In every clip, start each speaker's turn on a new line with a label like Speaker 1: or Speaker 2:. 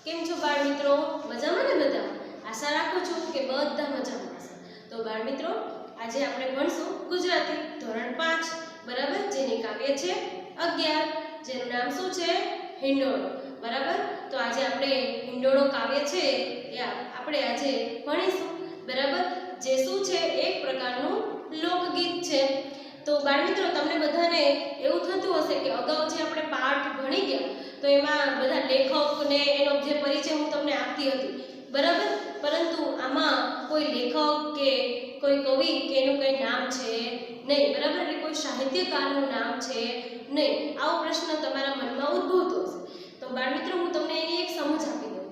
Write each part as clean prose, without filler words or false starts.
Speaker 1: કેમ છો બાળ મિત્રો? મજામાં ને બધા? આશા રાખું છું કે બધા મજામાં હશે. તો બાળ મિત્રો, આજે આપણે ભણશું ગુજરાતી ધોરણ 5, બરાબર, જેની કાવ્ય છે 11, જેનું નામ શું છે? હિંડોળો. બરાબર, તો આજે આપણે હિંડોળો કાવ્ય છે એ આપણે આજે ભણીશું. બરાબર, જે શું છે? એક પ્રકારનું લોકગીત છે. તો બાળ મિત્રો, તમને બધાને એવું થતું હશે કે અગાઉ જે આપણે પાઠ ભણી ગયા તો એમાં બધા લેખકને એનો જે પરિચય હું તમને આપતી હતી, બરાબર, પરંતુ આમાં કોઈ લેખક કે કોઈ કવિ કે એનું કંઈ નામ છે નહીં, બરાબર, એટલે કોઈ સાહિત્યકારનું નામ છે નહીં. આવો પ્રશ્ન તમારા મનમાં ઉદ્ભવતો હશે. તો બાળ મિત્રો, હું તમને એની એક સમજ આપી દઉં.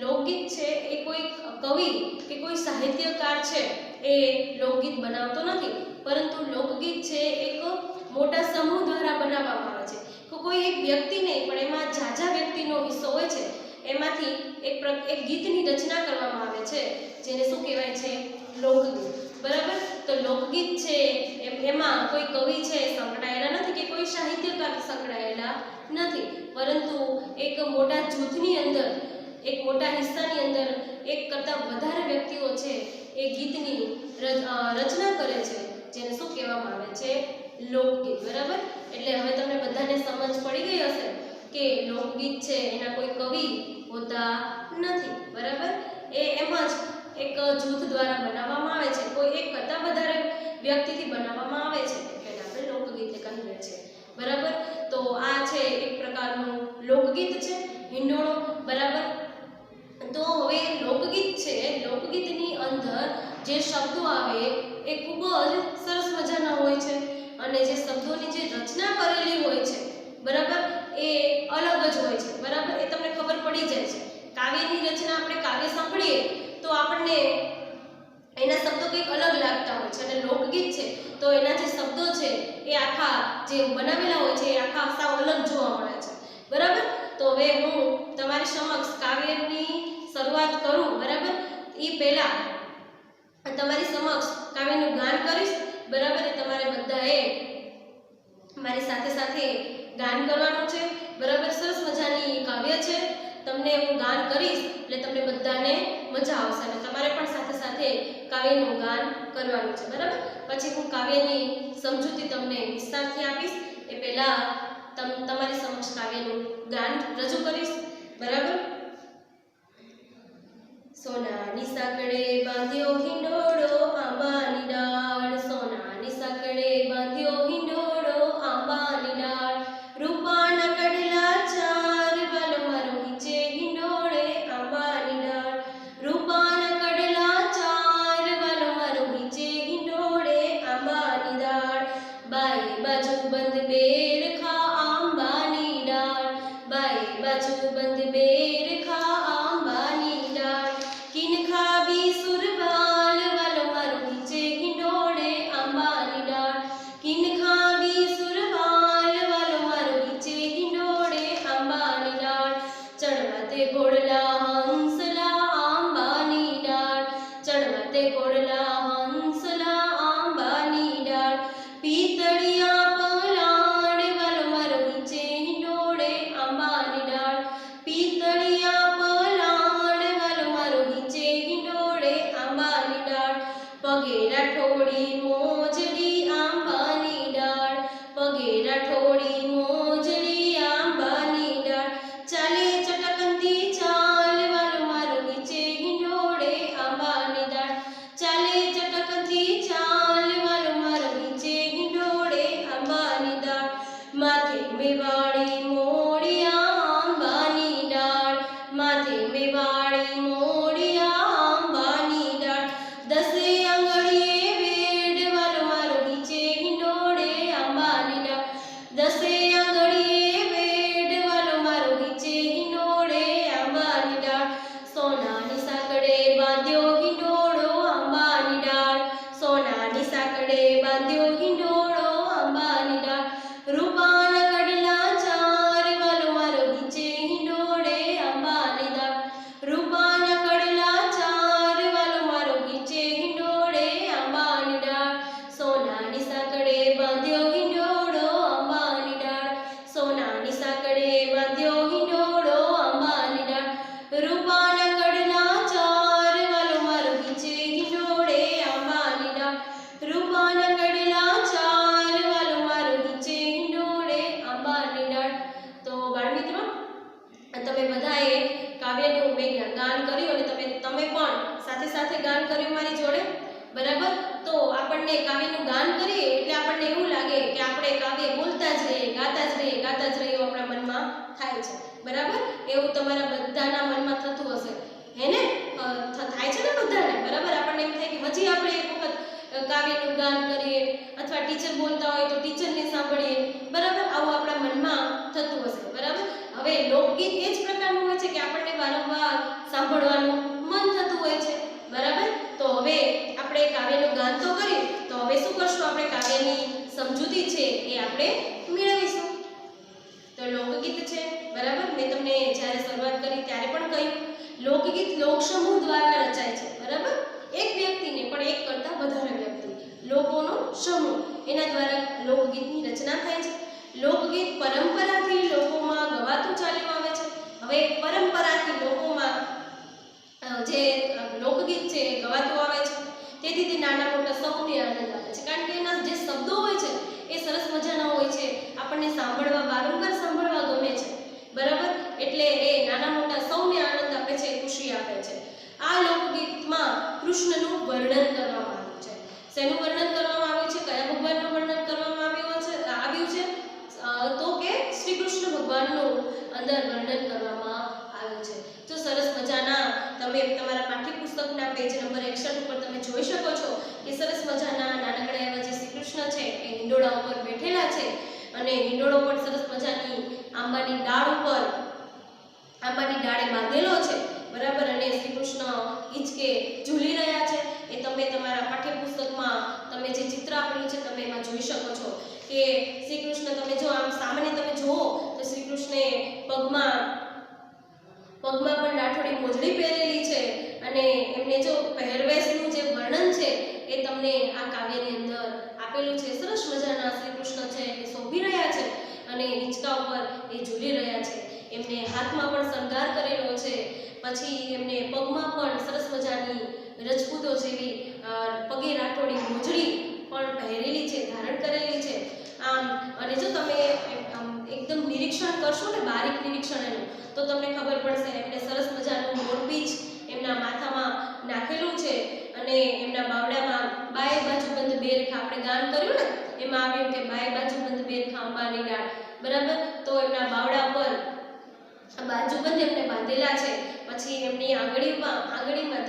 Speaker 1: લોકગીત છે એ કોઈ કવિ કે કોઈ સાહિત્યકાર છે એ લોકગીત બનાવતો નથી, પરંતુ લોકગીત છે એક મોટા સમૂહ દ્વારા બનાવવામાં આવે છે. તો કોઈ એક વ્યક્તિ નહીં, પણ એમાં ઝાઝા વ્યક્તિનો હિસ્સો હોય છે. એમાંથી એક ગીતની રચના કરવામાં આવે છે, જેને શું કહેવાય છે? લોકગીત. બરાબર, તો લોકગીત છે એમાં કોઈ કવિ છે સંકળાયેલા નથી કે કોઈ સાહિત્યકાર સંકળાયેલા નથી, પરંતુ એક મોટા જૂથની અંદર, એક મોટા હિસ્સાની અંદર એક કરતાં વધારે વ્યક્તિઓ છે એ ગીતની રચના કરે છે, જેને શું કહેવામાં આવે છે? લોકગીત. બરાબર, એટલે હવે તમને બધાને સમજ પડી ગઈ હશે કે લોકગીત છે એના કોઈ કવિ હોતા નથી. બરાબર, એ એમ જ એક જૂથ દ્વારા બનાવવામાં આવે છે, કોઈ એક કરતાં વધારે વ્યક્તિથી બનાવવામાં આવે છે, એટલે આપણે લોકગીત કહીએ છીએ. બરાબર, તો આ છે એક પ્રકારનું લોકગીત છે, હિંડોળો. બરાબર, તો હવે લોકગીત છે, લોકગીતની અંદર જે શબ્દો આવે એ ખૂબ જ સરસ મજાના હોય છે, અને જે શબ્દોની જે રચના કરેલી હોય છે, બરાબર, એ અલગ જ હોય છે. બરાબર, એ તમને ખબર પડી જાય છે. કાવ્યની રચના, આપણે કાવ્ય સાંભળીએ તો આપણને એના શબ્દો કંઈક અલગ લાગતા હોય છે, અને લોકગીત છે તો એના જે શબ્દો છે એ આખા જે બનાવેલા હોય છે એ આખા સાવ અલગ જોવા મળે છે. બરાબર, તો હવે હું તમારી સમક્ષ કાવ્યની શરૂઆત કરું, બરાબર, એ પહેલા તમારી સમક્ષ કાવ્યનું ગાન કરીશ. બરાબર, તમારે બધાએ મારી સાથે સાથે ગાન કરવાનું છે. બરાબર, સરસ મજાની કાવ્ય છે, તમને હું ગાન કરીશ એટલે તમને બધાને મજા આવશે, અને તમારે પણ સાથે સાથે કાવ્યનું ગાન કરવાનું છે. બરાબર, પછી હું કાવ્યની સમજૂતી તમને વિસ્તારથી આપીશ. એ પહેલા તમારી સમક્ષ કાવ્યનું ગાન રજૂ કરીશ. બરાબર, સોનાની સાંકળે બાંધ્યો હિંડોળો આંબાની ડાળ, સોનાની સાંકળે બાંધ્યો હિંડોળો આંબાની ડાળ, રૂપાના કડલા ચાર વાલો મારો નીચે હિંડોળે આંબાની ડાળ, રૂપાના કડલા ચાર વાલો મારો નીચે હિંડોળે આંબાની ડાળ, બાઈ બાજુ બંધ બેર ખા આંબાની ડાળ, બાઈ બાજુ બંધ બેર ખા આંબાની ડાળ, કિનખાબી સુરવાલ વાલો મારો નીચે હિંડોળે આંબાની ડાળ, કિનખાબી સુરવાલ વાલો મારો નીચે હિંડોળે આંબાની ડાળ, ચડવા તે ઘોડલા હંસલા આંબાની ડાળ, ચડવા તે ઘોડલા હંસલા આંબાની ડાળ, પિતળિયા પલાણ વાલો મારો નીચે હિંડોળે આંબાની ડાળ, પિતળિયા પલાણ વાલો મારો નીચે હિંડોળે આંબાની ડાળ, પગે રાઠોડી મોજડી આંબાની ડાળ, પગે રાઠોડી મોજડી આંબાની ડાળ, ચાલે ચટકંતી ચાલ વાલો મારો નીચે હિંડોળે આંબાની ડાળ, ચાલે ચટકંતી ચાલ વાલો મારો નીચે હિંડોળે આંબાની ડાળ, માથે મેવાડી મોડિયા આંબાની ડાળ, માથે મેવાડી મોડિયા આંબાની ડાળ, દસે આંગળીએ વેડ વાલો મારો નીચે હિંડોળે આંબાની ડાળ, દસે થાય છે, બરાબર? એવું તમારા બધાના મનમાં થતું હશે, હે ને? થાય છે ને બધાને, બરાબર? આપણને એમ થાય કે હજી આપણે એક વખત કાવ્યનું ગાન કરીએ અથવા ટીચર બોલતા હોય તો ટીચરને સાંભળીએ, બરાબર? આવું આપણા મનમાં થતું હશે, બરાબર? હવે લોકગીત એ જ પ્રકારનું હોય છે કે આપણને વારંવાર સાંભળવાનું મન થતું હોય છે, બરાબર? તો હવે આપણે કાવ્યનું ગાન તો કર્યું, તો હવે શું કરશું? આપણે કાવ્યની સમજૂતી છે એ આપણે મેળવીશું. તો લોકગીત છે, બરાબર? મેં તમને જ્યારે શરૂઆત કરી ત્યારે પણ કહ્યું, લોકગીત લોકસમૂહ દ્વારા રચાય છે, બરાબર? એક વ્યક્તિને પણ એક કરતાં વધારે વ્યક્તિ, લોકોનો સમૂહ, એના દ્વારા લોકગીતની રચના થાય છે. લોકગીત પરંપરાથી લોકોમાં ગવાતું ચાલ્યું આવે છે. હવે પરંપરાથી લોકોમાં જે લોકગીત છે એ ગવાતું આવે છે, તેથી તે નાના મોટા સૌને આનંદ આપે છે, કારણ કે એના જે શબ્દો હોય છે એ સરસ મજાના હોય છે, આપણને સાંભળવા વારંવાર સાંભળવા ગમે છે, બરાબર? એટલે એ નાના મોટા સૌને આનંદ આપે છે, ખુશી આપે છે. આ લોકગીતમાં કૃષ્ણનું વર્ણન કરવામાં આવ્યું છે. શેનું વર્ણન કરવામાં આવ્યું છે? કયા ભગવાનનું વર્ણન કરવામાં આવ્યું છે? તો કે શ્રી કૃષ્ણ ભગવાનનું અંદર વર્ણન કરવામાં આવ્યું છે. તો સરસ મજાના તમે તમારા પાઠ્યપુસ્તકના પેજ નંબર 61 ઉપર તમે જોઈ શકો છો કે સરસ મજાના નાનકડા એવા જે શ્રી કૃષ્ણ છે એ હિંડોળા ઉપર બેઠેલા છે, અને હિંડોળો પણ સરસ મજાની આંબાની ડાળ ઉપર આંબાની ડાળે બાંધેલો છે, બરાબર? અને શ્રી કૃષ્ણ હિંચકે ઝૂલી રહ્યા છે. એ તમે તમારા પાઠ્યપુસ્તકમાં તમે જે ચિત્ર આપેલું છે તમે એમાં જોઈ શકો છો કે શ્રી કૃષ્ણ, તમે જો આમ સામાન્ય તમે જુઓ તો શ્રી કૃષ્ણે પગમાં પણ રાઠોડી મોજડી પહેરેલી છે, અને એમને જો પહેરવેશનું જે વર્ણન છે એ તમને આ કાવ્યની અંદર આપેલું છે. સરસ મજાના શ્રી કૃષ્ણ છે એ શોભી રહ્યા છે અને હિંચકા ઉપર એ ઝૂલી રહ્યા છે. એમને હાથમાં પણ શણગાર કરેલો છે, પછી એમને પગમાં પણ સરસ મજાની રજપૂતો જેવી પગે રાઠોડી મોજડી પણ પહેરેલી છે, ધારણ કરેલી છે. અને જો તમે એકદમ નિરીક્ષણ કરશો ને, બારીક નિરીક્ષણ એનું, તો તમને ખબર પડશે એમને સરસ મજાનું મોરપીંછ એમના માથામાં નાખેલું છે, અને એમના બાવડામાં બાય બાજુ બંધ બે રેખા, આપણે ગાન કર્યું ને એમાં આવ્યું કે બાય બાજુ બંધ બે રેખા અંબાની ડાળ, બરાબર? તો એમના બાવડા પર બાજુબંધ એમને બાંધેલા છે. પછી એમની આંગળીમાં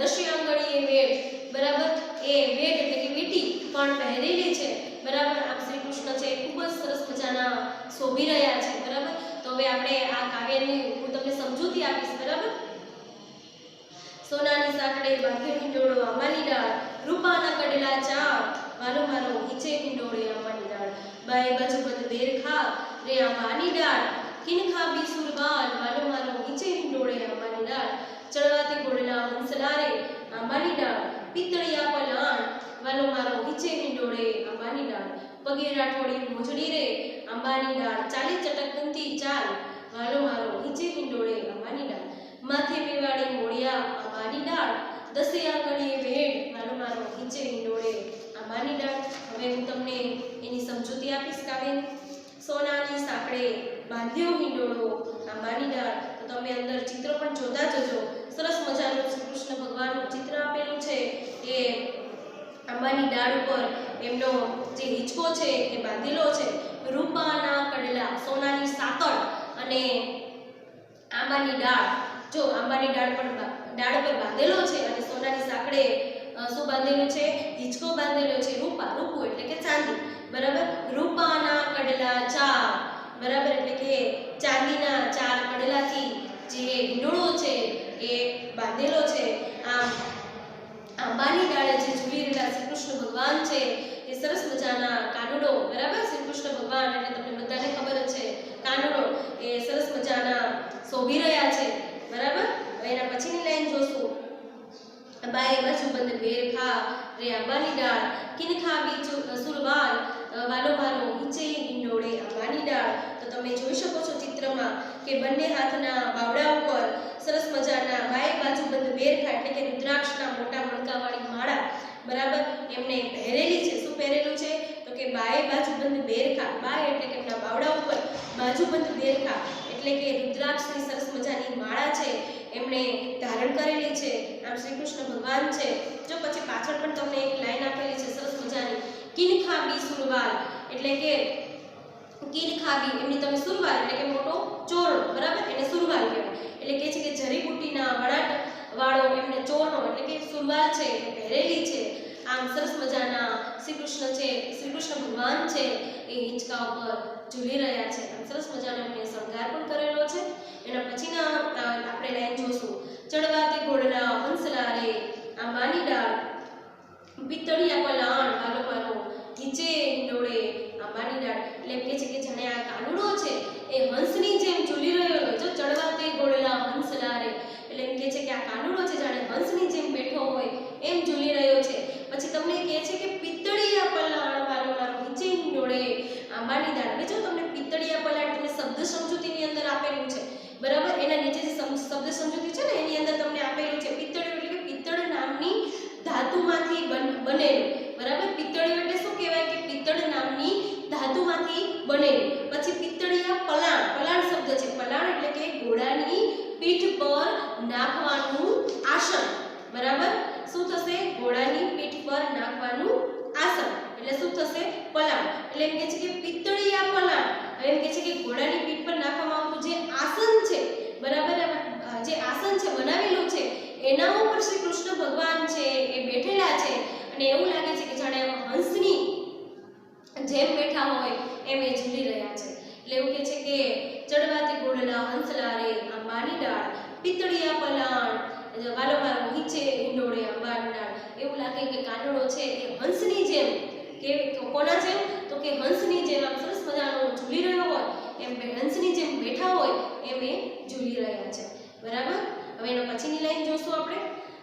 Speaker 1: 10 આંગળીએ વેડ, બરાબર? એ વેડ એટલે કે વીંટી પણ પહેરેલી છે, બરાબર? આમ શ્રી કૃષ્ણ છે ખૂબ જ સરસ મજાના શોભી રહ્યા છે, બરાબર? તો હવે આપણે આ કાવ્યની હું તમને સમજૂતી આપીશ, બરાબર? સોનાની સાંકળે બાંધ્યો હિંડોળો આંબાની ડાળ, રૂપાના કડલા ચાર, વાલો મારો હિંચે હિંડોળે આંબાની ડાળ, બાય બાજુ બંધ બેર ખા રે આંબાની ડાળ, કિનખા બી સુરબાલ, વાલો મારો હિંચે હિંડોળે આંબાની ડાળ, ચડવાતી ઘોડલા હંસલારે આંબાની ડાળ, પિત્તળિયા પલાણ, વાલો મારો હિંચે હિંડોળે આંબાની ડાળ, પગે રાઠોડી મોજડી રે આંબાની ડાળ, ચાલે ચટકનતી ચાલ, વાલો મારો હિંચે હિંડોળે આંબાની ડાળ, માથે મેવાડી મોડિયા આંબાની ડાળ, 10 આંગળીએ વેડ, વાલો મારો હિંચે હિંડોળે આંબાની ડાળ. હવે હું તમને એની સમજૂતી આપીશ કાવ્યની. સોનાની સાંકળે બાંધ્યો હિંડોળો આંબાની ડાળ, તો તમે અંદર ચિત્ર પણ જોતા જજો. સરસ મજાનું શ્રી કૃષ્ણ ભગવાનનું ચિત્ર આપેલું છે એ આંબાની ડાળ ઉપર એમનો જે હિંચકો છે એ બાંધેલો છે. રૂપાના કડલા, સોનાની સાંકળ અને આંબાની ડાળ, જો આંબાની ડાળ પર બાંધેલો છે, અને સોનાની સાંકળે શું બાંધેલું છે? હિંચકો બાંધેલો છે. રૂપું એટલે કે ચાંદી, બરાબર? રૂપાના કડલા ચાર, બરાબર? એટલે કે ચાંદીના 4 કડલાથી જે હિંડોળો છે એ બાંધેલો છે. આમ આંબાની ડાળે જે ઝૂલી રહેલા શ્રી કૃષ્ણ ભગવાન છે એ સરસ મજાના કાનુડો, બરાબર? શ્રી કૃષ્ણ ભગવાન એટલે તમને બધાને ખબર જ છે, કાનુડો એ સરસ મજાના શોભી રહ્યા છે, બરાબર? હવે એના પછીની લાઈન જોશું, બાય બાજુ બંધ બેર ખા રે આંબાની ડાળ, કિનખા બી સુરવાલ, વાલો મારો હિંચે હિંડોળે આંબાની ડાળ. તો તમે જોઈ શકો છો ચિત્રમાં કે બંને હાથના બાવડા ઉપર સરસ મજાના બાય બાજુ બંધ બેર ખા એટલે કે રુદ્રાક્ષના મોટા મણકાવાળી માળા, બરાબર? એમને પહેરેલી છે. શું પહેરેલું છે? તો કે બાય બાજુ બંધ બેર ખા, બાય એટલે કે એમના બાવડા ઉપર, બાજુ બંધ બેર ખા એટલે કે રુદ્રાક્ષની સરસ મજાની માળા છે એમણે ધારણ કરેલી છે. આમ શ્રી કૃષ્ણ ભગવાન છે. જો પછી પાછળ પણ તમને એક લાઈન આપેલી છે સરસ મજાની, કિનખા બી સુરવાલ એટલે કે કીલ ખાબી એમની તમે સુરવાલ એટલે કે મોટો ચોરણો, બરાબર, એને સુરવાલ કહેવાય. એટલે કહે છે કે જડીબુટ્ટીના વડાટ વાળો એમને ચોરણો એટલે કે સુરવાલ છે એ પહેરેલી છે. આમ સરસ મજાના શ્રી કૃષ્ણ ભગવાન છે એ હિંચકા ઉપર ઝૂલી રહ્યા છે. આમ સરસ મજાનો એમને શણગાર પણ કરેલો છે. એના પછીના આપણે લાઈન જોશું. ચડવાતે ઘોડલા હંસલા રે આંબાની ડાળ પિત્તળિયા પલાણ વાલો વાલો નીચે હિંડોળે આંબાની ડાળ. એટલે એમ કહે છે કે જાણે આ કાનુડો છે એ હંસની જેમ ઝૂલી રહ્યો હોય. જો ચડવાતે ઘોડલા હંસલા રે એટલે એમ કહે છે કે આ કાનુડો છે જાણે હંસની જેમ બેઠો હોય એમ ઝૂલી રહ્યો છે. પછી તમને કહે છે કે પિત્તળિયા પલાણ વાલો વાલો નીચે હિંડોળે આંબાની ડાળ. હવે જો તમને પિત્તળિયા પલાણ તમને શબ્દ સમજૂતીની અંદર આપેલું છે, બરાબર, એના નીચે જે શબ્દ સમજૂતી છે ને એની અંદર તમને આપેલું છે પિત્તળિયું એટલે કે પિત્તળ નામની ધાતુમાંથી બનેલું, બરાબર. પિત્તળિયું એટલે શું કહેવાય કે પિત્તળ નામની ધાતુમાંથી બનેલું. પછી પિત્તળિયા પલાણ, પલાણ શબ્દ છે, પલાણ એટલે કે ઘોડાની પીઠ પર નાખવાનું આસન, બરાબર. શું થશે? ઘોડાની પીઠ પર નાખવાનું આસન એટલે શું થશે? પલાણ. એટલે એમ કહે છે કે પિત્તળિયા પલાણ. હવે એમ કહે છે કે ઘોડાની પીઠ પર નાખવામાં આવતું જે આસન છે, બરાબર, જે આસન છે બનાવેલું છે એના ઉપર શ્રી કૃષ્ણ ભગવાન છે એ બેઠેલા છે અને એવું લાગે છે કે જાણે હંસની જેમ બેઠા હોય એમ એ ઝૂલી રહ્યા છે. એટલે એવું કહે છે કે ચડવાતી ઘોડલા હંસલા રે આંબાની ડાળ પિત્તળિયા પલાણ વાલો વાલો નીચે હિંડોળે આંબાની ડાળ. એવું લાગે કે કાનુડો છે એ હંસની જેમ, કે કોના જેમ? તો કે હંસની જેમ આમ સરસ મજાનો ઝૂલી રહ્યો હોય એમ, હંસની જેમ બેઠા હોય એમ એ ઝૂલી રહ્યા છે, બરાબર. હવે એના પછીની લાઈન જોશું આપણે.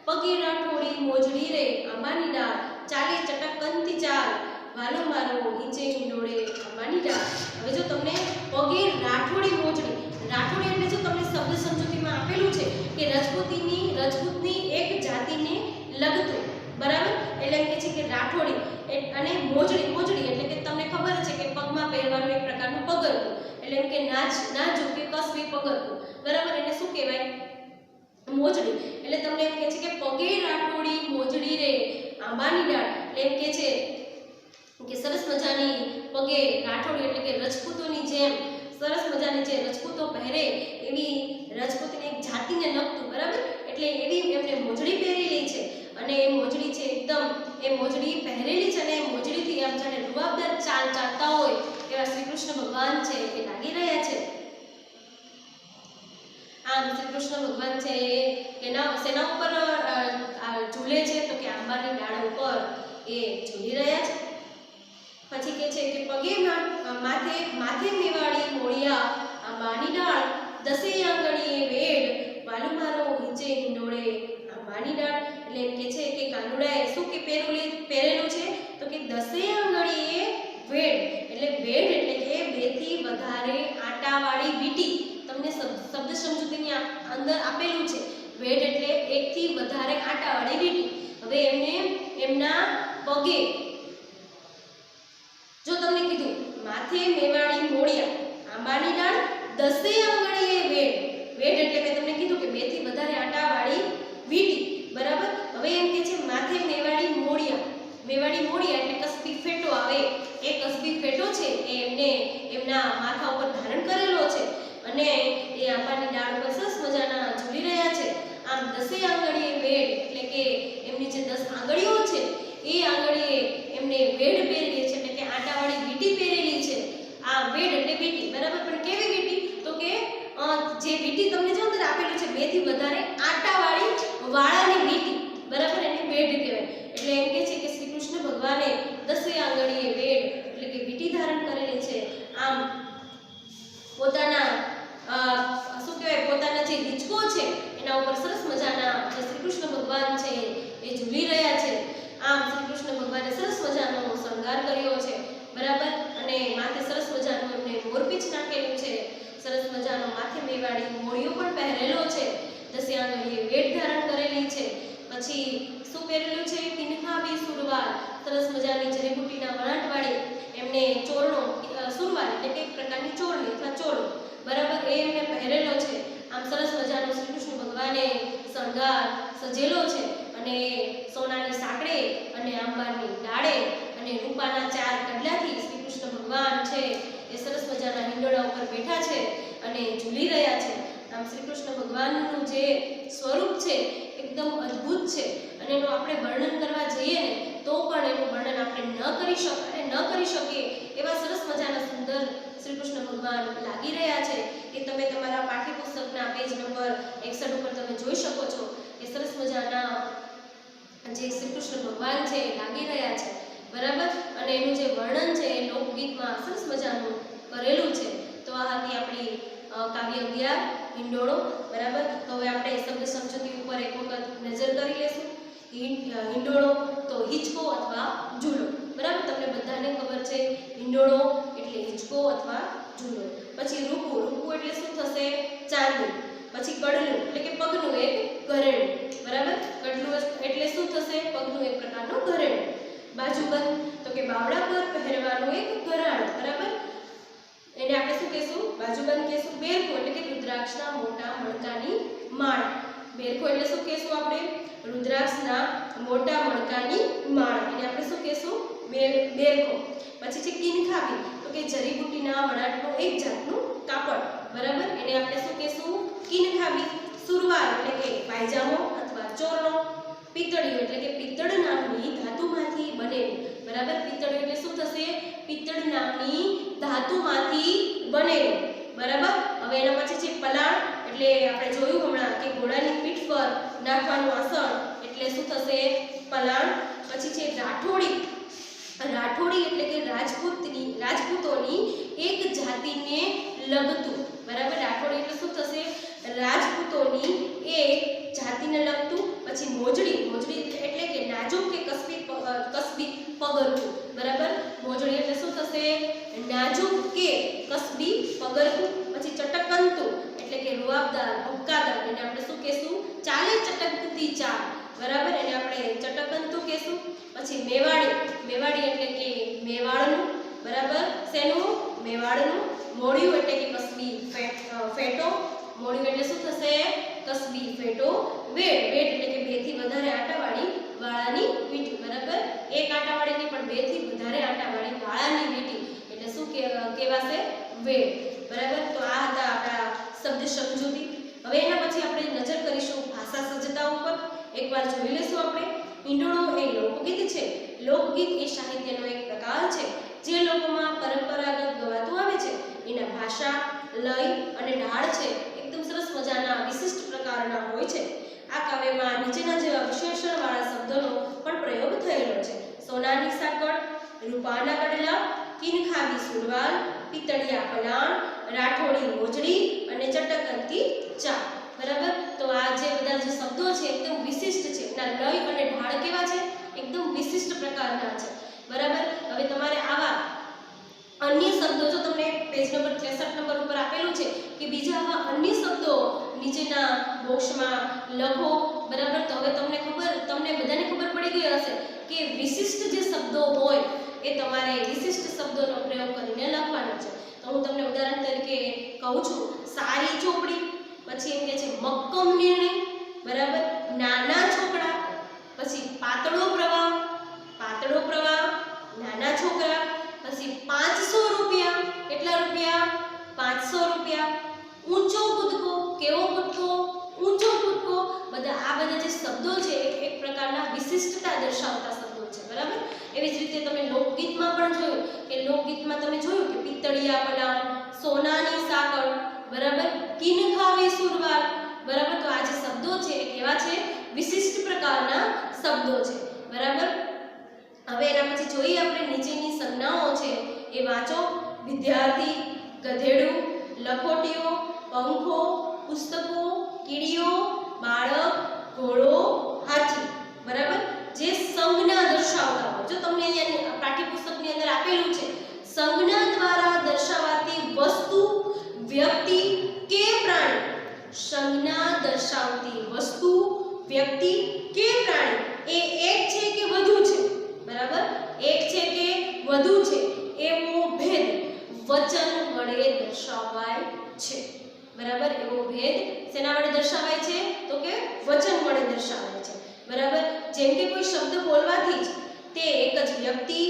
Speaker 1: પગે રાઠોડી મોજડી રે આંબાની ડાળ ચાલે ચટકનતી ચાલ વાલો મારો નીચે હિંડોળે આંબાની ડાળ. હવે જો તમને પગે રાઠોડી મોજડી, રાઠોડી એટલે જો તમને શબ્દ સમજૂતીમાં આપેલું છે કે રજપૂતની એક જાતિને લગતું, બરાબર. એટલે એમ કહે છે કે રાઠોડી અને મોજડી એટલે કે તમને ખબર છે કે પગમાં પહેરવાનું એક પ્રકારનું પગરખું, એટલે એમ કે નાજુક કે કસબી પગરખું, બરાબર. એને શું કહેવાય? મોજડી. એટલે તમને એમ કહે છે કે પગે રાઠોડી મોજડી રે આંબાની ડાળ. એટલે એમ કહે છે કે સરસ મજાની પગે રાઠોડી એટલે કે રજપૂતોની જેમ સરસ મજાની જે રજપૂતો પહેરે એવી રજપૂતની એક જાતિને લગતું, બરાબર. એટલે એવી એમને મોજડી પહેરેલી છે અને એ મોજડી છે એકદમ એ મોજડી પહેરેલી છે અને એ મોજડીથી આમ જાણે રૂવાબદાર ચાલ ચાલતા હોય એવા શ્રી કૃષ્ણ ભગવાન છે એ લાગી રહ્યા છે. આમ શ્રી કૃષ્ણ ભગવાન છે એ શેના ઉપર ઝૂલે છે? તો કે આંબાની ડાળ ઉપર એ ઝૂલી રહ્યા છે. પછી કહે છે કે પગે માથે મેવાડી મોળિયા આંબાની ડાળ દસે આંગળીએ વેડ વાલો મારો નીચે હિંડોળે આંબાની ડાળ. એટલે એમ કહે છે કે કાનુડાએ શું કે પહેરેલું છે? તો કે દસે આંગળીએ વેડ. એટલે વેડ એટલે કે 2 થી વધારે આટાવાળી વીંટી. તમને શબ્દ સમજૂતીની અંદર આપેલું છે વેડ એટલે 1 થી વધારે આટાવાળી વીંટી. હવે એમને એમના પગે જો તમને કીધું માથે મેવાડી મોળિયા આંબાની ડાળ દસે આંગળીએ વેડ, વેડ એટલે મેં તમને કીધું કે 2 થી વધારે આટાવાળી વીંટી, બરાબર. હવે એમ કે છે માથે મેવાડી મોળિયા એટલે કસબી ફેટો આવે, એ કસબી ફેટો છે એ એમને એમના માથા ઉપર ધારણ કરેલો છે અને એ આંબાની ડાળ ઉપર સરસ મજાના ઝૂલી રહ્યા છે. આમ દસે આંગળીએ વેડ એટલે કે એમની જે 10 આંગળીઓ છે એ આંગળીએ એમને વેડ પહેરેલી છે એટલે કે આટાવાળી વીંટી પહેરેલી છે. આ વેડ એટલે વીંટી, બરાબર. પણ કેવી વીંટી? તો કે જે વીંટી તમને જો અંદર આપેલું છે 2 થી વધારે આટાવાળી વાળાની વીંટી, બરાબર, એને વેડ કહેવાય. એટલે એમ કહે છે કે શ્રી કૃષ્ણ ભગવાને દસે આંગળીએ વેડ એટલે કે વીંટી ધારણ કરેલી છે. આમ પોતાના શું કહેવાય પોતાના જે હિંચકો છે એના ઉપર સરસ મજાના જે શ્રી કૃષ્ણ ભગવાન છે એ ઝૂલી રહ્યા છે. આમ શ્રી કૃષ્ણ ભગવાને સરસ મજાનો શણગાર કર્યો છે, બરાબર. અને માથે સરસ મજાનું એમને મોરપીંછ નાખેલું છે, સરસ મજાનો માથે મેવાડી મોળિયો પણ પહેરેલો છે, દસે આંગળીએ વેડ ધારણ કરેલી છે. પછી શું પહેરેલું છે? પિનખાબી સુરવાલ, સરસ મજાની જડીબુટ્ટીના વણાટવાળી એમને ચોરણો, સુરવાલ એટલે કે એક પ્રકારની ચોરણી અથવા ચોળો, બરાબર, એ એમને પહેરેલો છે. આમ સરસ મજાનો શ્રી કૃષ્ણ ભગવાને શણગાર સજેલો છે અને સોનાની સાંકળે અને આંબાની ડાળે અને રૂપાના 4 કડલાથી શ્રી કૃષ્ણ ભગવાન છે એ સરસ એના ઉપર બેઠા છે અને ઝૂલી રહ્યા છે. આમ શ્રી કૃષ્ણ ભગવાનનું જે સ્વરૂપ છે એકદમ અદ્ભુત છે અને એનું આપણે વર્ણન કરવા જઈએ ને તો પણ એનું વર્ણન આપણે ન કરી શકીએ એવા સરસ મજાના સુંદર શ્રી કૃષ્ણ ભગવાન લાગી રહ્યા છે. એ તમે તમારા પાઠ્યપુસ્તકના પેજ નંબર 61 ઉપર તમે જોઈ શકો છો કે સરસ મજાના જે શ્રી કૃષ્ણ ભગવાન છે એ લાગી રહ્યા છે, બરાબર. અને એનું જે વર્ણન છે એ લોકગીતમાં સરસ મજાનું કરેલું છે. તો આ હતી આપણી કાવ્ય 11 હિંડોળો, બરાબર. તો હવે આપણે શબ્દ સમજૂતી ઉપર એક વખત નજર કરી લેશું. હિંડોળો તો હિંચકો અથવા ઝૂલો, બરાબર. તમને બધાને ખબર છે હિંડોળો એટલે હિંચકો અથવા ઝૂલો. પછી રૂપુ, રૂપુ એટલે શું થશે? ચાંદુ. પછી કડલું એટલે કે પગનું એક ઘરેણું, બરાબર. કડલું એટલે શું થશે? પગનું એક પ્રકારનું ઘરેણું. બાજુબંધ તો કે બાવડા પર પહેરવાનું એક ઘરેણું, બરાબર. એને આપણે શું કહેશું? બાજુબંધ કહેશું. બેરખો એટલે કે રુદ્રાક્ષના મોટા મણકાની માળા. બેરખો એટલે શું કહેશું આપણે? રુદ્રાક્ષના મોટા મણકાની માળા. એને આપણે શું કહેશું? બેરખો. પછી છે કિનખાબી તો કે જડીબુટ્ટીના વણાટનું એક જાતનું કાપડ, બરાબર. એને આપણે શું કહેશું? કિનખાબી. સુરવાલ એટલે કે પાયજામો અથવા ચોરણો. પિત્તળિયું એટલે કે પિત્તળ નામની ધાતુમાંથી બનેલું, બરાબર. પિત્તળિયું એટલે શું થશે? પિત્તળ નામની ધાતુમાંથી બનેલું, બરાબર. હવે એના પછી છે પલાણ એટલે આપણે જોયું હમણાં કે ઘોડાની પીઠ પર નાખવાનું આસન એટલે શું થશે? પલાણ. પછી છે રાઠોડી. રાઠોડી એટલે કે રાજપૂતોની એક જાતિને લગતું, બરાબર. રાઠોડી એટલે શું થશે? રાજપૂતોની એક જાતિને લગતું. પછી મોજડી. મોજડી એટલે કે નાજુક કે કસબી પગરખું, બરાબર. મોજડી એટલે શું થશે? નાજુક કે કસબી પગરખું. પછી ચટકંતુ એટલે કે રૂઆબદાર, ભક્કાદાર. એને આપણે શું કહેશું? ચાલે ચટકતી ચાલ, બરાબર. એને આપણે ચટકંતુ કહેશું. પછી મેવાડી. મેવાડી એટલે કે મેવાડનું, બરાબર. શેનું? મેવાડનું. મોડિયું એટલે કે કસબી ફેટો. મોડિયું એટલે શું થશે? કસબી ફેટો. વેડ. વેડ એટલે કે 2 થી વધારે આટાવાળી વાળાની વીંટી, બરાબર. એક આટાવાળી નહીં પણ 2 થી વધારે આટાવાળી વાળાની વીંટી એટલે શું કહેવાશે? વેડ, બરાબર. તો આ હતા આપણા શબ્દ સમજૂતી. હવે એના પછી આપણે નજર કરીશું ભાષા સજ્જતા ઉપર. એકવાર જોઈ લેશું આપણે. હિંડોળો એ લોકગીત છે. લોકગીત એ સાહિત્યનો એક પ્રકાર છે જે લોકોમાં પરંપરાગત ગવાતું આવે છે. એના ભાષા, લય અને ઢાળ છે એકદમ સરસ મજાના વિશિષ્ટ પ્રકારના હોય છે. આ કાવ્યમાં નીચેના જેવા વિશેષણવાળા શબ્દોનો પણ પ્રયોગ થયેલો છે: સોનાની સાંકળ, રૂપાના કડલા, કિનખાબી સુરવાલ, પિત્તળિયા પલાણ, રાઠોડી મોજડી અને ચટકંતી ચા, બરાબર. તો આ જે બધા જે શબ્દો છે એકદમ વિશિષ્ટ છે. એના લય અને ઢાળ કેવા છે? એકદમ વિશિષ્ટ પ્રકારના છે, બરાબર. હવે તમારે આવા અન્ય શબ્દો જો તમને પેજ નંબર 63 નંબર ઉપર આપેલું છે કે બીજા આવા અન્ય શબ્દો નીચેના બોક્સમાં લખો, બરાબર. તો હવે તમને બધાને ખબર પડી ગઈ હશે કે વિશિષ્ટ જે શબ્દો હોય એ તમારે વિશિષ્ટ શબ્દોનો પ્રયોગ કરીને લખવાનો છે. તો હું તમને ઉદાહરણ તરીકે કહું છું: સારી ચોપડી, પછી એમ કે છે મક્કમ નિર્ણય, બરાબર. નાના છોકરા, પછી પાતળો પ્રવાહ, નાના છોકરા, પછી 500 રૂપિયા. કેટલા રૂપિયા? 500 રૂપિયા. ઊંચો કૂદકો. કેવો કૂદકો? ઊંચો કૂદકો. આ બધા જે શબ્દો છે એક પ્રકારના વિશિષ્ટતા દર્શાવતા શબ્દો છે, બરાબર. એવી જ રીતે તમે લોકગીતમાં પણ જોયું કે પિત્તળિયા પલાણ, સોનાની સાંકળ, બરાબર, કિનખાવી સુરવાલ, બરાબર. તો આ જે શબ્દો છે એ કેવા છે? વિશિષ્ટ પ્રકારના શબ્દો છે, બરાબર. હવે એના પછી જોઈએ આપણે નીચેની સંજ્ઞાઓ છે એ વાંચો: વિદ્યાર્થી, ગધેડું, લખોટીઓ, પંખો, પુસ્તકો, કીડીઓ, બાળક, ઘોડો, હાથી, બરાબર. જે સંજ્ઞા દર્શાવતા હોય. જો તમને અહીંયા પાઠ્યપુસ્તકની અંદર આપેલું છે સંજ્ઞા દ્વારા દર્શાવાતી વસ્તુ, વ્યક્તિ કે પ્રાણી. સંજ્ઞા દર્શાવતી વસ્તુ, વ્યક્તિ કે પ્રાણી એ એક છે કે વધુ છે, બરાબર. એક છે કે વધુ છે એવો ભેદ વચન વડે દર્શાવાય છે, બરાબર. એવો ભેદ શેના વડે દર્શાવાય છે? તો કે વચન વડે દર્શાવાય છે, બરાબર. જેમ કે કોઈ શબ્દ બોલવાથી જ તે એક જ વ્યક્તિ,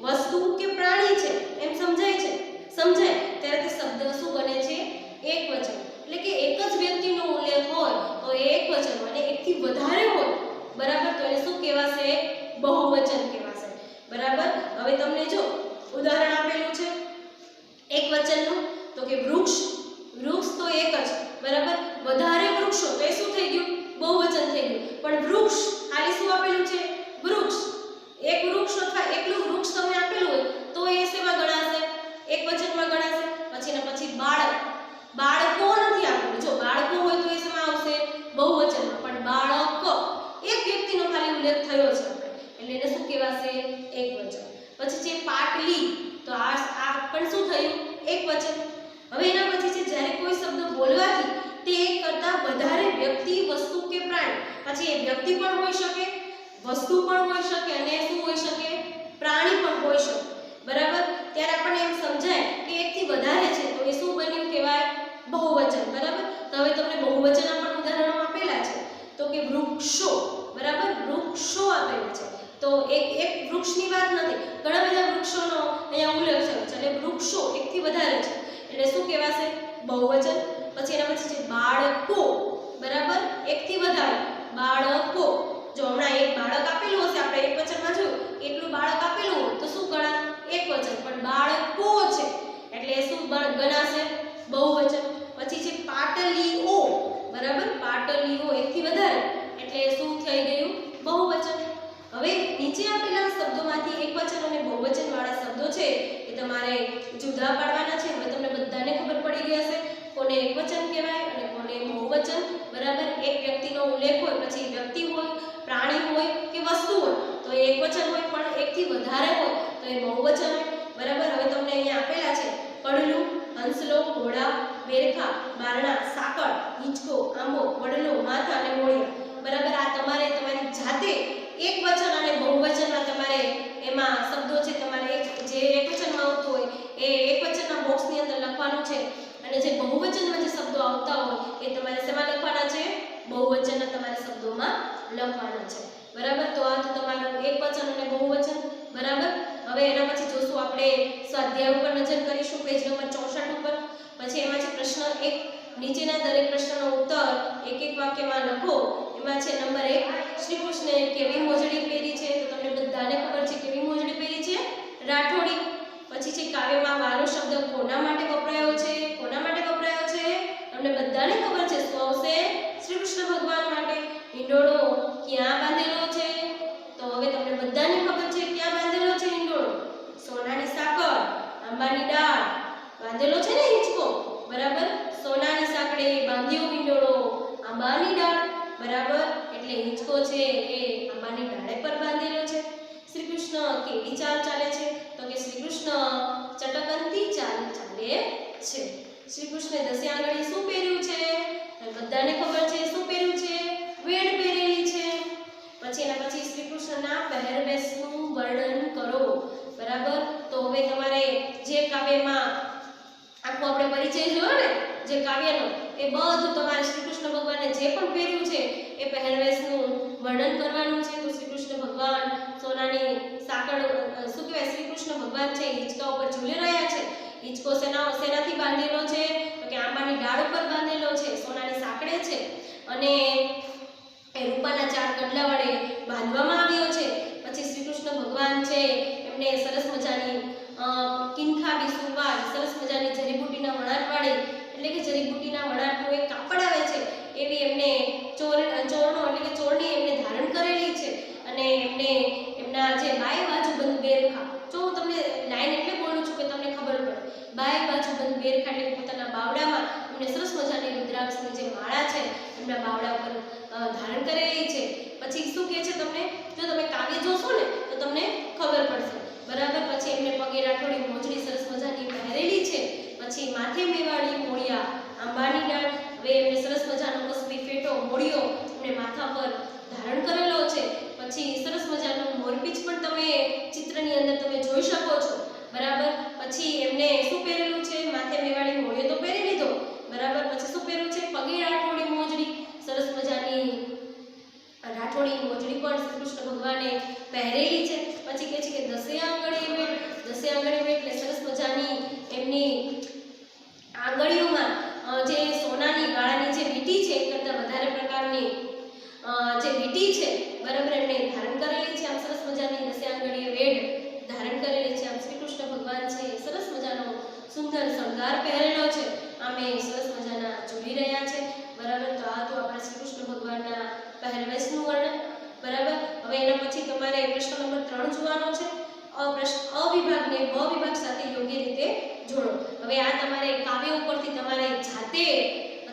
Speaker 1: વસ્તુ કે પ્રાણી છે એમ સમજાય ત્યારે તે શબ્દ વચનનું? તો કે વૃક્ષ. વૃક્ષ તો એક જ, બરાબર. વધારે વૃક્ષો તો એ શું થઈ ગયું? બહુવચન થઈ ગયું. પણ વૃક્ષ ખાલી શું આપેલું છે? વૃક્ષ. એક વૃક્ષ અથવા એકલું વૃક્ષ તમને આપેલું હોય તો એ શેમાં ગણાશે? એક વચનમાં ગણાશે. પછી બાળક. બાળકો નથી આપેલું. જો બાળકો હોય તો એ શેમાં આવશે? બહુવચનમાં. પણ બાળક એક વ્યક્તિનો ખાલી ઉલ્લેખ થયો છે એટલે એને શું કહેવાશે? એક વચન. પછી છે પાટલી. તો આ પણ શું થયું? એક વચન. હવે એના પછી છે જ્યારે કોઈ શબ્દ બોલવાથી તે એક કરતાં વધારે વ્યક્તિ, વસ્તુ કે પ્રાણી, પછી એ વ્યક્તિ પણ હોઈ શકે, વસ્તુ પણ હોઈ શકે અને શું હોઈ શકે? પ્રાણી પણ હોઈ શકે, બરાબર. ત્યારે આપણને એમ સમજાય કે એકથી વધારે છે તો એ શું બન્યું કહેવાય? બહુવચન, બરાબર. તો હવે તમને બહુવચનના પણ ઉદાહરણો આપેલા છે. તો કે વૃક્ષો, બરાબર. વૃક્ષો આપેલા છે. તો એક વૃક્ષની વાત નથી, ઘણા બધા વૃક્ષોનો અહીંયા ઉલ્લેખ થયો છે. એટલે વૃક્ષો એકથી વધારે છે એટલે શું કહેવાશે? બહુવચન. પછી એના પછી છે બાળકો, બરાબર. એકથી વધારે બાળકો. જો હમણાં એક બાળક આપેલું હશે, આપણે એક વચનમાં જોયું, એટલું બાળક આપેલું હોય તો શું ગણાય? એક વચન. પણ બાળકો છે એટલે શું ગણાશે? બહુવચન. પછી છે પાટલીઓ, બરાબર. પાટલીઓ એકથી વધારે એટલે શું થઈ ગયું? બહુવચન. હવે નીચે આપેલા શબ્દોમાંથી એકવચન અને બહુવચન વાળા શબ્દો છે એ તમારે જુદા પાડવાના છે. હવે તમને બધાને ખબર પડી ગઈ હશે કોને એકવચન કહેવાય અને કોને બહુવચન, બરાબર. એક વ્યક્તિનો ઉલ્લેખ હોય, પછી વ્યક્તિ હોય, પ્રાણી હોય કે વસ્તુ હોય તો એ એકવચન હોય, પણ એકથી વધારે હોય તો એ બહુવચન હોય, બરાબર. હવે તમને અહીંયા આપેલા છે પડલું, હંસલો, ઘોડા, બેરખા, બારણા, સાકળ, હિંચકો, આંબો, વડલો, માથા અને મોળિયા, બરાબર. આ તમારે તમારી જાતે એકવચન અને બહુવચનમાં તમારે એમાં શબ્દો છે તમારે જે એકવચનમાં આવતું હોય એ એકવચનના બોક્સની અંદર લખવાનું છે અને જે બહુવચનમાં જે શબ્દો આવતા હોય એ તમારે શેમાં લખવાના છે? બહુવચનના તમારે શબ્દોમાં લખવાના છે, બરાબર. તો આ તો તમારું એકવચન અને બહુવચન, બરાબર. હવે એના પછી જોશું આપણે સ્વાધ્યાય ઉપર નજર કરીશું, પેજ નંબર 64 ઉપર. પછી એમાં છે પ્રશ્ન 1. નીચેના દરેક પ્રશ્નનો ઉત્તર એક એક વાક્યમાં લખો. એમાં છે નંબર 1, શ્રી કૃષ્ણએ કેવી મોજડી પહેરી છે? તો તમને બધાને ખબર છે કેવી મોજડી પહેરી છે? રાઠોડી. પછી છે કાવ્યમાં વાલો શબ્દ કોના માટે વપરાયો છે? કોના માટે વપરાયો છે? તમને બધાને ખબર છે શું આવશે? શ્રી કૃષ્ણ ભગવાન માટે. હિંડોળો ક્યાં બાંધેલો છે? તો હવે તમને બધાને ખબર છે ક્યાં બાંધેલો છે હિંડોળો? સોનાની સાંકળ, આંબાની ડાળ બાંધેલો છે ને હિંચકો, બરાબર. સોનાની સાંકળે બાંધ્યો હિંડોળો આંબાની ડાળ, બરાબર. એટલે હિંચકો છે એ આંબાની ડાળે પર બાંધેલો છે. શ્રી કૃષ્ણ કેવી ચાલ ચાલે છે? તો કે શ્રી કૃષ્ણ ચટકનથી ચાલ ચાલે છે. શ્રી કૃષ્ણે દસે આંગળી શું પહેર્યું છે? બધાને ખબર છે શું પહેર્યું છે? વેણ પહેરેલી છે. પછી એના પછી શ્રી કૃષ્ણના પહેરવેશનું વર્ણન કરો, બરાબર. તો હવે તમારે જે કાવ્યમાં આખો આપણે પરિચય જોયો ને જે કાવ્યનો, એ બધું તમારે શ્રી કૃષ્ણ ભગવાને જે પણ પહેર્યું છે એ પહેરવેશનું વર્ણન કરવાનું છે. તો શ્રી કૃષ્ણ ભગવાન સોનાની સાંકળ શું કહેવાય? શ્રી કૃષ્ણ ભગવાન છે હિંચકા ઉપર ઝૂલી રહ્યા છે. હિંચકો શેનાથી બાંધેલો છે? તો કે આંબાની ડાળ ઉપર બાંધેલો છે, સોનાની સાંકળે છે અને એ રૂપાના 4 કડલા વડે બાંધવામાં આવ્યો છે. પછી શ્રી કૃષ્ણ ભગવાન છે એમને સરસ મજાની કિનખા બિસુરવાળ, સરસ મજાની જડીબુટીના વણાટવાળી, એટલે કે જડીબુટીના વણાટનું એક કાપડ આવે છે એવી એમને ચોરણો એટલે કે ચોરણી એમને ધારણ કરેલી છે અને એમને એમના જે બાય બાજુબંધ બેરખા, જો હું તમને લાઈન એટલે બોલું છું કે તમને ખબર પડે, બાય બાજુબંધ બેરખા એટલે પોતાના બાવડામાં એમને સરસ મજાની રુદ્રાક્ષની જે માળા છે એમના બાવડા પર ધારણ કરેલી છે. પછી શું કહે છે તમને? જો તમે કાવ્ય જોશો ને તો તમને ખબર પડશે, બરાબર. પછી એમને પગે રાઠોડી મોજડી સરસ મજાની પહેરેલી છે. પછી માથે મેવાડી મોળિયા આંબાની ડાળ, હવે એમને સરસ મજાનો કસબી ફેટો મોળિયો એમને માથા પર ધારણ કરેલો છે. પછી સરસ મજાનું મોરપીંછ પણ તમે ચિત્રની અંદર તમે જોઈ શકો છો, બરાબર. પછી એમને શું પહેરેલું છે? માથે મેવાડી મોળિયો તો પહેરી લીધો, બરાબર. પછી શું પહેર્યું છે? પગે રાઠોડી મોજડી, સરસ મજાની રાઠોડી મોજડી પણ શ્રી કૃષ્ણ ભગવાને પહેરેલી છે. પછી કહે છે કે દસે આંગળી વેટ, દસે આંગળી વેટ એટલે સરસ મજાની એમની આંગળીઓમાં જે સોનાની ગાળાની જે વીંટી છે એ કરતાં વધારે પ્રકારની જે વીંટી છે, બરાબર, એમને ધારણ કરેલી છે. આમ સરસ મજાની દસે આંગળીએ વેડ ધારણ કરેલી છે. આમ શ્રી કૃષ્ણ ભગવાન છે સરસ મજાનો સુંદર શણગાર પહેરેલો છે. આમે સરસ મજાના જોડી રહ્યા છે. બરાબર, તો આ તો આપણા શ્રી કૃષ્ણ ભગવાનના પહેરવેશનું વર્ણન. બરાબર, હવે એના પછી તમારે પ્રશ્ન નંબર 3 જોવાનો છે. અ વિભાગને બ વિભાગ સાથે યોગ્ય રીતે જોડો. હવે આ તમારે કાવ્ય ઉપરથી તમારે જાતે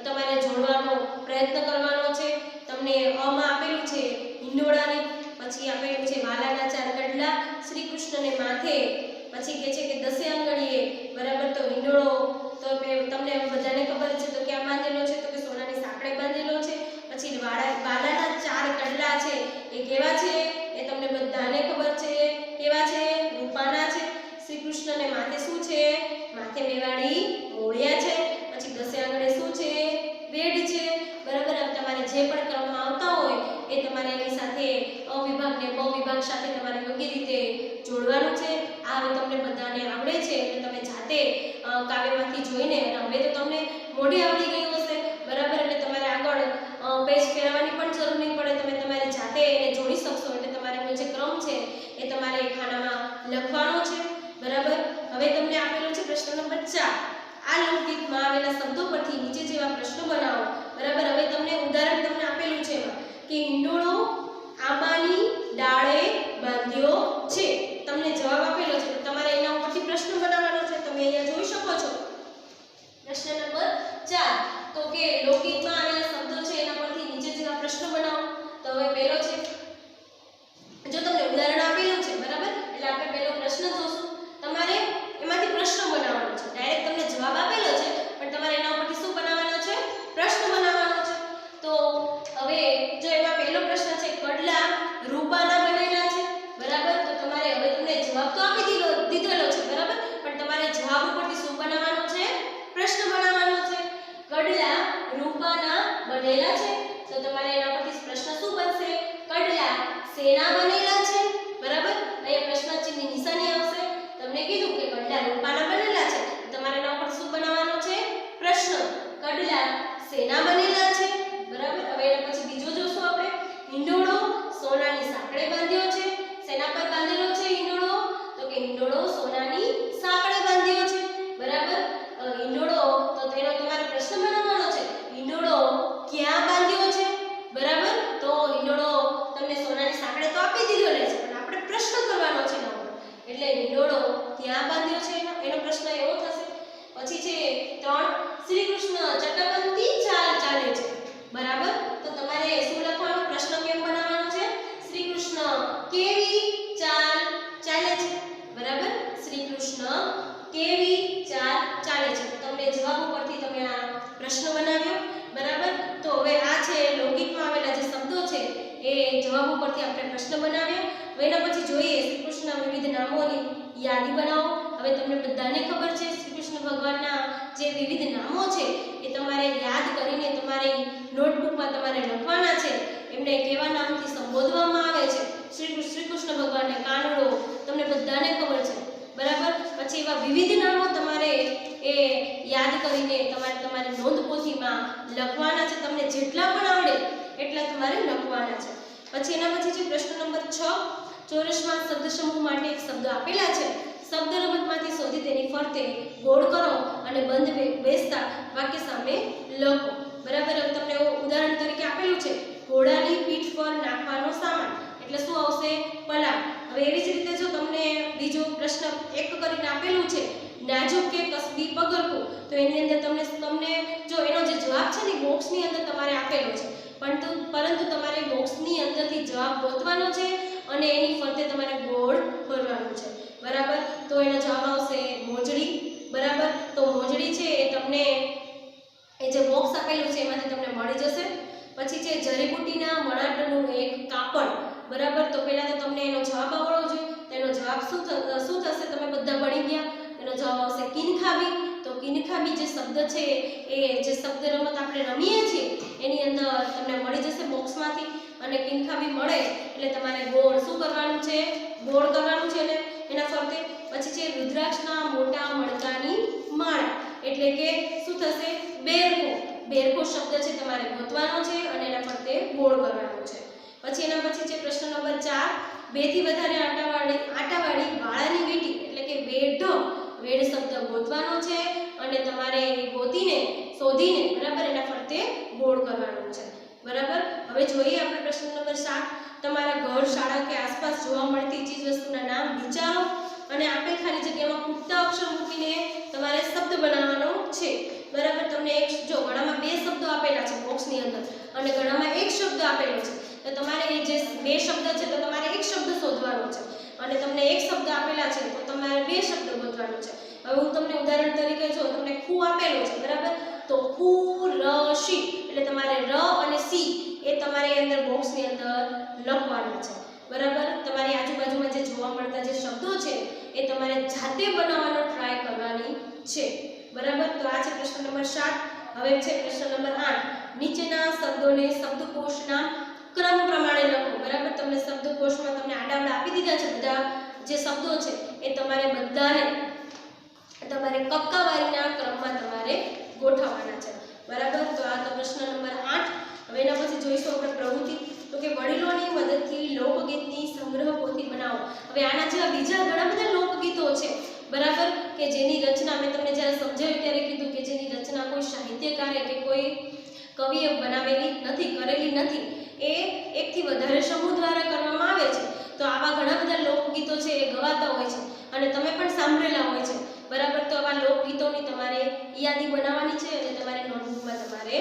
Speaker 1: તમારે જોડવાનો પ્રયત્ન કરવાનો છે. તમને અ માં આપેલું છે હિંડોળાની, પછી આપેલું છે વાલાના 4 કડલા શ્રી કૃષ્ણને માથે, પછી કહે છે કે 10 આંગળીએ. બરાબર, તો હિંડોળો તો તમને બધાને ખબર છે તો ક્યાં બાંધેલો છે, તો કે સોનાની સાંકળે બાંધેલો છે. પછી વાલાના 4 કડલા છે એ કેવા છે એ તમને બધાને ખબર છે. કેવા છે? રૂપાના છે. શ્રી કૃષ્ણને માથે શું છે? માથે મેવાડી મોળિયા છે. પછી 10 આંગળે શું છે? વેડ છે. બરાબર, તમારે જે પણ ક્રમમાં આવતા હોય એ તમારે એની સાથે અ વિભાગને બ વિભાગ સાથે તમારે યોગ્ય રીતે જોડવાનું છે. આ હવે તમને બધાને આવડે છે એટલે તમે જાતે કાવ્યમાંથી જોઈને, અને હવે તો તમને મોઢે આવડી ગયું હશે. બરાબર, એટલે તમારે આગળ પેજ ફેરવવાની પણ જરૂર નહીં પડે. તમે તમારી જાતે એને જોડી શકશો. એટલે તમારે જે ક્રમ છે એ તમારે ખાનામાં લખવાનો છે. બરાબર, હવે તમને આપેલો છે પ્રશ્ન નંબર 4. આ લોકગીતમાં આવેલા શબ્દો પરથી નીચે જેવા પ્રશ્નો બનાવો. બરાબર, હવે તમને ઉદાહરણ તમને આપેલું છે એમાં કે હિંડોળો આંબાની ડાળે બાંધ્યો છે. તમને જવાબ આપેલો છે, તમારે એના ઉપરથી પ્રશ્ન બનાવવાનો છે. તમે અહીંયા જોઈ શકો છો પ્રશ્ન નંબર 4, તો કે લોકગીતમાં આવેલા શબ્દો છે એના પરથી નીચે જેવા પ્રશ્નો બનાવો. તો હવે પહેલો છે, જો તમને ઉદાહરણ આપેલું છે બરાબર, એટલે આપણે પહેલો પ્રશ્ન જોશું. તમારે એમાંથી પ્રશ્ન બનાવવાનો છે. ડાયરેક્ટ તમને જવાબ આપેલો છે પણ તમારે એના ઉપરથી શું બનાવવાનો છે? પ્રશ્ન બનાવવાનો છે. તો હવે જો એમાં પહેલો પ્રશ્ન છે કડલા રૂપાના બનેલા છે. બરાબર, તો તમારે હવે તમને જવાબ તો આપી દીધેલો છે. બરાબર, પણ તમારે જવાબ ઉપરથી શું બનાવવાનો છે? પ્રશ્ન બનાવવાનો છે. કડલા રૂપાના બનેલા છે, તો તમારે એના પરથી પ્રશ્ન શું બનશે? કડલા શેના બનેલા છે? બરાબર, અહીંયા પ્રશ્ન ચિહ્નની નિશાની આવશે. તમને કીધું કે કડલા રૂપાના બનેલા છે, તમારે એના ઉપર શું બનાવવાનો છે? પ્રશ્ન. કડલા શેના બનેલા છે? બરાબર, હવે એના પછી બીજો જોશું આપણે. હિંડોળો સોનાની સાંકળે બાંધ્યો છે. શેના પર બાંધેલો છે હિંડોળો? તો કે હિંડોળો સોનાની સાંકળે બાંધ્યો છે. બરાબર, હિંડોળો તો તેનો તમારે પ્રશ્ન બનાવવાનો છે. હિંડોળો ક્યાં બાંધ્યો છે? બરાબર, તો હિંડોળો તમને સોનાની સાંકળે તો આપી દીધો છે, પણ આપણે પ્રશ્ન કરવાનો છે એના ઉપર. એટલે હિંડોળો ક્યાં બાંધ્યો છે એનો પ્રશ્ન એવો થશે. પછી છે 3, શ્રી કૃષ્ણ ચટકનથી ચાલ ચાલે છે. બરાબર, તો તમારે શું લખવાનો? પ્રશ્ન કેમ બનાવવાનો છે? શ્રી કૃષ્ણ કેવી ચાલ ચાલે છે. બરાબર, શ્રી કૃષ્ણ કેવી ચાલ ચાલે છે. તમને જવાબ ઉપરથી તમે આ પ્રશ્ન બનાવ્યો. બરાબર, તો હવે આ છે લોકગીતમાં આવેલા જે શબ્દો છે એ જવાબ ઉપરથી આપણે પ્રશ્ન બનાવ્યા. હવે એના પછી જોઈએ શ્રી કૃષ્ણના વિવિધ નામોની યાદી બનાવો. હવે તમને બધાને ખબર છે શ્રી કૃષ્ણ ભગવાનના જે વિવિધ નામો છે એ તમારે યાદ કરીને તમારી નોટબુકમાં તમારે લખવાના છે. એમને કેવા નામથી સંબોધવામાં આવે છે? શ્રી કૃષ્ણ ભગવાનને કાનુડો, તમને બધાને ખબર છે. બરાબર, પછી એવા વિવિધ નામો તમારે એ યાદ કરીને તમારી નોંધપોથીમાં લખવાના છે. તમને જેટલા પણ આવડે એટલા તમારે લખવાના છે. પછી એના પછી છે પ્રશ્ન નંબર 6, ચોરસમાં શબ્દ સમૂહ માટે એક શબ્દ આપેલા છે. શબ્દ રમતમાંથી શોધી તેની ફરતે ગોળ કરો અને બંધ બેસતા વાક્ય સામે લખો. બરાબર, તમને ઉદાહરણ તરીકે આપેલું છે ઘોડાની પીઠ પર નાખવાનો સામાન, એટલે શું આવશે? પલાળ. હવે એવી જ રીતે જો તમને બીજો પ્રશ્ન એક કરીને આપેલું છે નાજુક કે કસબી પગરખું, તો એની અંદર તમને જો એનો જે જવાબ છે ને બોક્સની અંદર તમારે આપેલો છે, પરંતુ તમારે બોક્સની અંદરથી જવાબ ગોતવાનો છે અને એની ફરતે તમારે ગોળ ફરવાનું છે. બરાબર, તો એનો જવાબ આવશે મોજડી. બરાબર, તો મોજડી છે એ તમને એ જે બોક્સ આપેલું છે એમાંથી તમને મળી જશે. પછી છે જડીબુટીના મણાટનું એક કાપડ. બરાબર, તો પહેલા તો તમને એનો જવાબ આવડવો જોઈએ. તો એનો જવાબ શું થશે? તમે બધા ભણી ગયા. એનો જવાબ આવશે કિનખાબી. તો કિનખાબી જે શબ્દ છે એ જે શબ્દ રમત આપણે રમીએ છીએ એની અંદર તમને મળી જશે બોક્સમાંથી. અને કિનખાબી મળે એટલે તમારે ગોળ શું કરવાનું છે? ગોળ કરવાનું છે ને એના ફરતે. પછી છે રુદ્રાક્ષના મોટા મણકાની માળા, એટલે કે શું થશે? બેરકો. બેરકો શબ્દ છે તમારે ગોતવાનો છે અને એના ફરતે ગોળ કરવાનો છે. પછી એના પછી છે પ્રશ્ન નંબર 4, 2 થી વધારે આટાવાળી વાળાની વીંટી, એટલે કે વેઢો. વેડ શબ્દ ગોતવાનો છે અને તમારે એ ગોતીને શોધીને બરાબર એના ફરતે ગોળ કરવાનો છે બરાબર। હવે જોઈએ આપણે પ્રશ્ન નંબર 7। તમારા ઘર શાળા કે આસપાસ જોવા મળતી ચીજ વસ્તુના નામ વિચારો અને આપેલ ખાલી જગ્યામાં પૂરતા અક્ષર મૂકીને તમારે શબ્દ બનાવવાનો છે બરાબર। તમને એક જો ગણામાં બે શબ્દો આપેલા છે બોક્સની અંદર અને ગણામાં એક શબ્દ આપેલો છે તો તમારે એ જે બે શબ્દ છે તો તમારે એક શબ્દ શોધવાનો છે અને તમને એક શબ્દ આપેલા છે તો તમારે બે શબ્દ ગોતવાનો છે। હવે હું તમને ઉદાહરણ તરીકે જો તમને ખુ આપેલો છે બરાબર તો ખુરશી એટલે તમારે ર અને સી એ તમારે અંદર બોક્સની અંદર લખવાના છે બરાબર। તમારી આજુબાજુમાં જે જોવા મળતા જે શબ્દો છે એ તમારે જાતે બનાવવાનો ટ્રાય કરવાની છે બરાબર। તો આ છે પ્રશ્ન નંબર 7। હવે છે પ્રશ્ન નંબર 8। નીચેના શબ્દોને શબ્દકોશના ક્રમ પ્રમાણે લખો બરાબર। તમને શબ્દકોશમાં તમને આડાવડા આપી દીધા છે બધા જે શબ્દો છે એ તમારે બધાને તમારે કક્કાવારીના ક્રમમાં તમારે ગોઠવવાના છે બરાબર। તો આ તો પ્રશ્ન નંબર 8। હવે એના પછી જોઈશું આપણે પ્રવૃત્તિ તો કે વડીલોની મદદથી લોકગીતની સંગ્રહ પોથી બનાવો। હવે આના જેવા બીજા ઘણા બધા લોકગીતો છે બરાબર કે જેની રચના મેં તમને જ્યારે સમજાવ્યું ત્યારે કીધું કે જેની રચના કોઈ સાહિત્યકારે કે કોઈ કવિએ બનાવેલી નથી કરેલી નથી એ એકથી વધારે સમૂહ દ્વારા કરવામાં આવે છે। તો આવા ઘણા બધા લોકગીતો છે એ ગવાતા હોય છે અને તમે પણ સાંભળેલા હોય છે બરાબર। તો આવા લોકગીતોની તમારે યાદી બનાવવાની છે અને તમારે નોટબુકમાં તમારે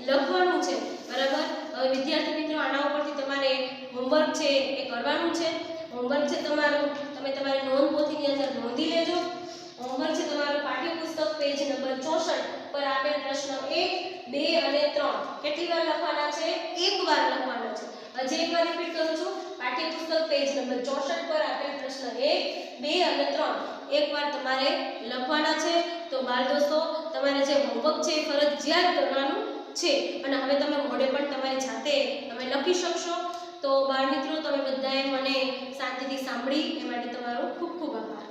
Speaker 1: લખવાનું છે બરાબર। હવે વિદ્યાર્થી મિત્રો આના ઉપરથી તમારે હોમવર્ક છે એ કરવાનું છે। હોમવર્ક છે તમારું તમે તમારી નોંધ પોથીની અંદર નોંધી લેજો। હોમવર્ક છે તમારું પાઠ્યપુસ્તક પેજ નંબર 64 પર આપેલ પ્રશ્ન 1, 2 અને 3 કેટલી વાર લખવાના છે? એક વાર લખવાના છે। હજી એકવાર રિપીટ કરું છું પાઠ્યપુસ્તક પેજ નંબર 64 પર આપેલ પ્રશ્ન 1, 2 અને 3 એકવાર તમારે લખવાના છે। તો બાળ દોસ્તો તમારે જે હોમવર્ક છે એ ફરજિયાત કરવાનું છે અને હવે તમે મોઢે પણ તમારી જાતે તમે લખી શકશો। તો બાળ મિત્રો તમે બધાએ મને શાંતિથી સાંભળી એ માટે તમારો ખૂબ ખૂબ આભાર।